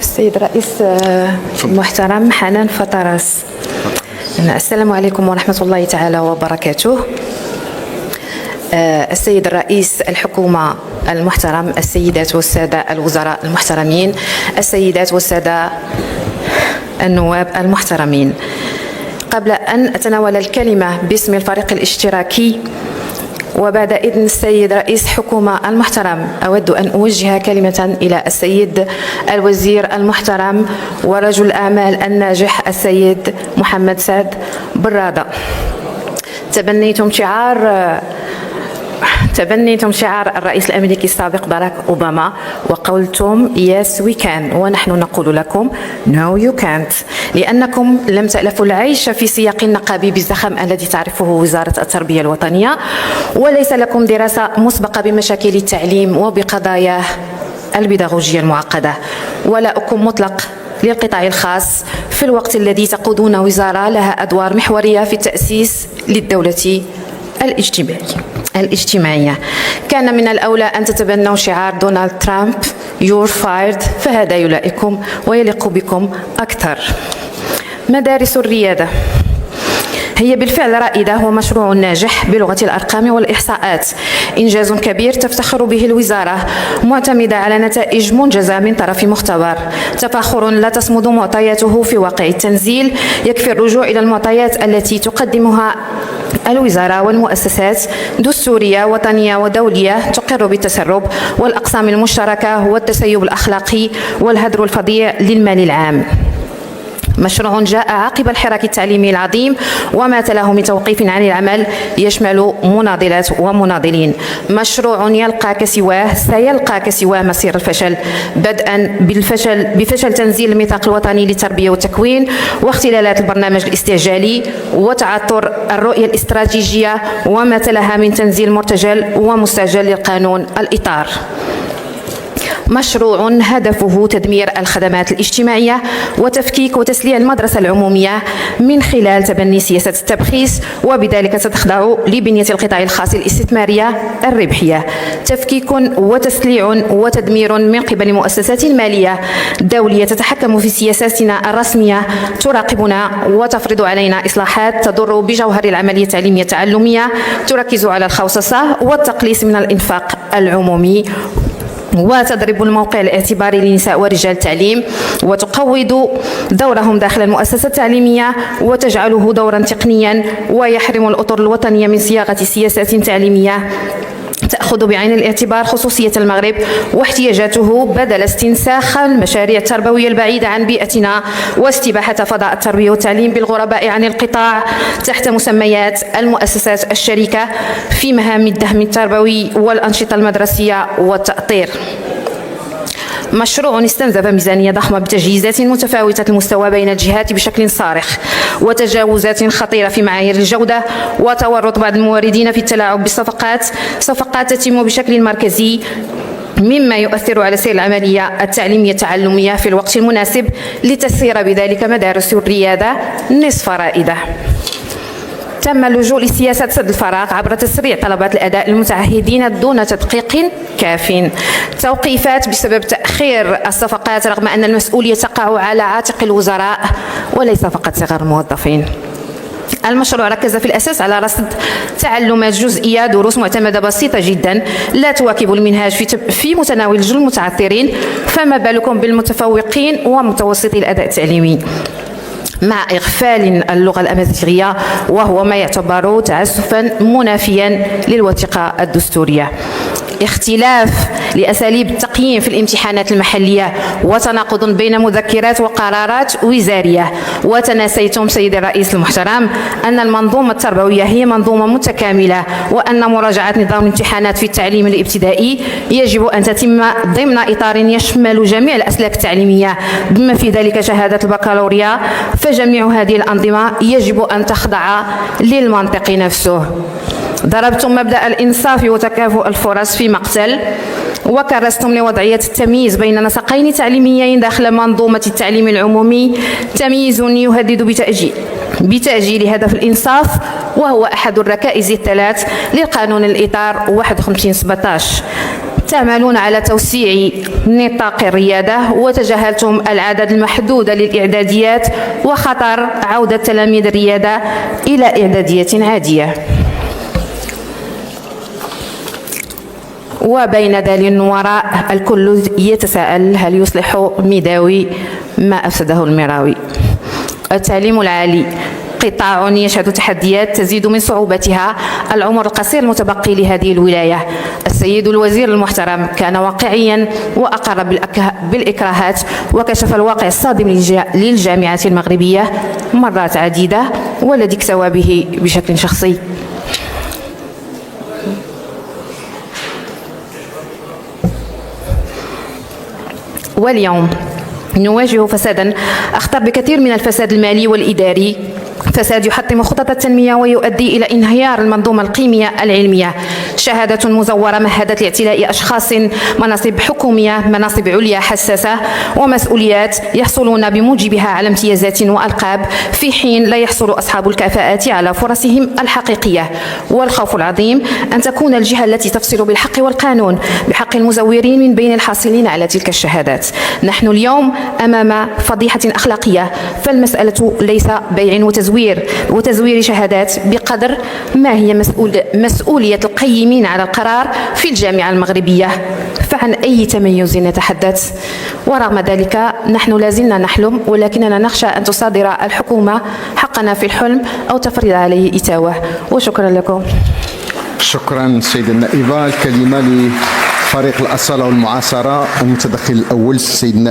السيد رئيس المحترم حنان فطرس. السلام عليكم ورحمة الله تعالى وبركاته. السيد الرئيس الحكومة المحترم، السيدات والسادة الوزراء المحترمين، السيدات والسادة النواب المحترمين، قبل أن أتناول الكلمة باسم الفريق الاشتراكي وبعد إذن السيد رئيس حكومة المحترم، أود أن أوجه كلمة إلى السيد الوزير المحترم ورجل الأعمال الناجح السيد محمد سعد برادة. تبنيتم شعار الرئيس الأمريكي السابق باراك أوباما وقلتم yes we can، ونحن نقول لكم no you can't، لأنكم لم تألفوا العيش في سياق النقابي بالزخم الذي تعرفه وزارة التربية الوطنية، وليس لكم دراسة مسبقة بمشاكل التعليم وبقضايا البيداغوجية المعقدة، ولاؤكم مطلق للقطاع الخاص في الوقت الذي تقودون وزارة لها أدوار محورية في التأسيس للدولة الاجتماعية. كان من الأولى أن تتبنوا شعار دونالد ترامب You're fired، فهذا يلائمكم ويليق بكم أكثر. مدارس الريادة هي بالفعل رائدة ومشروع ناجح بلغة الأرقام والإحصاءات، إنجاز كبير تفتخر به الوزارة معتمدة على نتائج منجزة من طرف مختبر، تفاخر لا تصمد معطياته في واقع التنزيل. يكفي الرجوع إلى المعطيات التي تقدمها الوزارة والمؤسسات دستورية وطنية ودولية تقر بالتسرب والأقسام المشتركة والتسيب الأخلاقي والهدر الفظيع للمال العام. مشروع جاء عقب الحراك التعليمي العظيم وما تلاه من توقيف عن العمل يشمل مناضلات ومناضلين. مشروع سيلقى كسواه مسير الفشل، بدءا بفشل تنزيل الميثاق الوطني للتربية والتكوين واختلالات البرنامج الاستعجالي وتعثر الرؤية الاستراتيجية وما تلها من تنزيل مرتجل ومستعجل للقانون الإطار. مشروع هدفه تدمير الخدمات الاجتماعية وتفكيك وتسليع المدرسة العمومية من خلال تبني سياسة التبخيس، وبذلك تخضع لبنية القطاع الخاص الاستثمارية الربحية. تفكيك وتسليع وتدمير من قبل مؤسسات مالية دولية تتحكم في سياساتنا الرسمية، تراقبنا وتفرض علينا إصلاحات تضر بجوهر العملية التعليمية التعلمية، تركز على الخوصصة والتقليص من الإنفاق العمومي، وتضرب الموقع الاعتباري لنساء ورجال التعليم وتقوض دورهم داخل المؤسسة التعليمية وتجعله دورا تقنيا، ويحرم الأطر الوطنية من صياغة سياسات تعليمية تأخذ بعين الاعتبار خصوصية المغرب واحتياجاته بدل استنساخ المشاريع التربوية البعيدة عن بيئتنا واستباحة فضاء التربية والتعليم بالغرباء عن القطاع تحت مسميات المؤسسات الشريكة في مهام الدهم التربوي والأنشطة المدرسية والتأطير. مشروع استنزف ميزانية ضخمة بتجهيزات متفاوتة المستوى بين الجهات بشكل صارخ، وتجاوزات خطيرة في معايير الجودة، وتورط بعض الموردين في التلاعب بالصفقات، صفقات تتم بشكل مركزي مما يؤثر على سير العملية التعليمية التعلمية في الوقت المناسب لتسير بذلك مدارس الريادة نصف رائدة. تم اللجوء لسياسة سد الفراغ عبر تسريع طلبات الأداء للمتعهدين دون تدقيق كاف، توقيفات بسبب تأخير الصفقات رغم أن المسؤولية تقع على عاتق الوزراء وليس فقط صغار الموظفين. المشروع ركز في الأساس على رصد تعلمات جزئية، دروس معتمدة بسيطة جدا لا تواكب المنهاج في متناول جل المتعثرين، فما بالكم بالمتفوقين ومتوسطي الأداء التعليمي، مع إغفال اللغة الأمازيغية وهو ما يعتبر تعسفا منافيا للوثيقة الدستورية. اختلاف لأساليب التقييم في الامتحانات المحلية وتناقض بين مذكرات وقرارات وزارية. وتناسيتم سيدي الرئيس المحترم أن المنظومة التربوية هي منظومة متكاملة، وأن مراجعة نظام الامتحانات في التعليم الابتدائي يجب أن تتم ضمن إطار يشمل جميع الأسلاك التعليمية بما في ذلك شهادة البكالوريا، فجميع هذه الأنظمة يجب أن تخضع للمنطق نفسه. ضربتم مبدأ الإنصاف وتكافؤ الفرص في مقتل، وكرستم لوضعية التمييز بين نسقين تعليميين داخل منظومة التعليم العمومي، تمييز يهدد بتأجيل هدف الإنصاف، وهو أحد الركائز الثلاث للقانون الإطار 51/17. تعملون على توسيع نطاق الريادة وتجاهلتم العدد المحدود للإعداديات وخطر عودة تلاميذ الريادة إلى إعدادية عادية. وبين ذلك وراء الكل يتساءل هل يصلح ميداوي ما أفسده المراوي؟ التعليم العالي قطاع يشهد تحديات تزيد من صعوبتها العمر القصير المتبقي لهذه الولاية. السيد الوزير المحترم كان واقعيا وأقر بالإكراهات وكشف الواقع الصادم للجامعات المغربية مرات عديدة والذي اكتوى به بشكل شخصي. واليوم نواجه فسادا أخطر بكثير من الفساد المالي والإداري، فساد يحطم خطط التنمية ويؤدي إلى انهيار المنظومة القيمية العلمية. شهادة مزورة مهدت لاعتلاء أشخاص مناصب حكومية، مناصب عليا حساسة ومسؤوليات يحصلون بموجبها على امتيازات وألقاب في حين لا يحصل أصحاب الكفاءات على فرصهم الحقيقية. والخوف العظيم أن تكون الجهة التي تفصل بالحق والقانون بحق المزورين من بين الحاصلين على تلك الشهادات. نحن اليوم أمام فضيحة أخلاقية، فالمسألة ليس بيع وتزوير شهادات بقدر ما هي مسؤولية القيمين على القرار في الجامعة المغربية، فعن أي تميز نتحدث؟ ورغم ذلك نحن لازلنا نحلم، ولكننا نخشى أن تصادر الحكومة حقنا في الحلم أو تفرض عليه إتاوة. وشكرا لكم. شكرا سيدة النائبة. الكلمة لفريق الأصالة والمعاصرة، المتدخل الأول سيدنا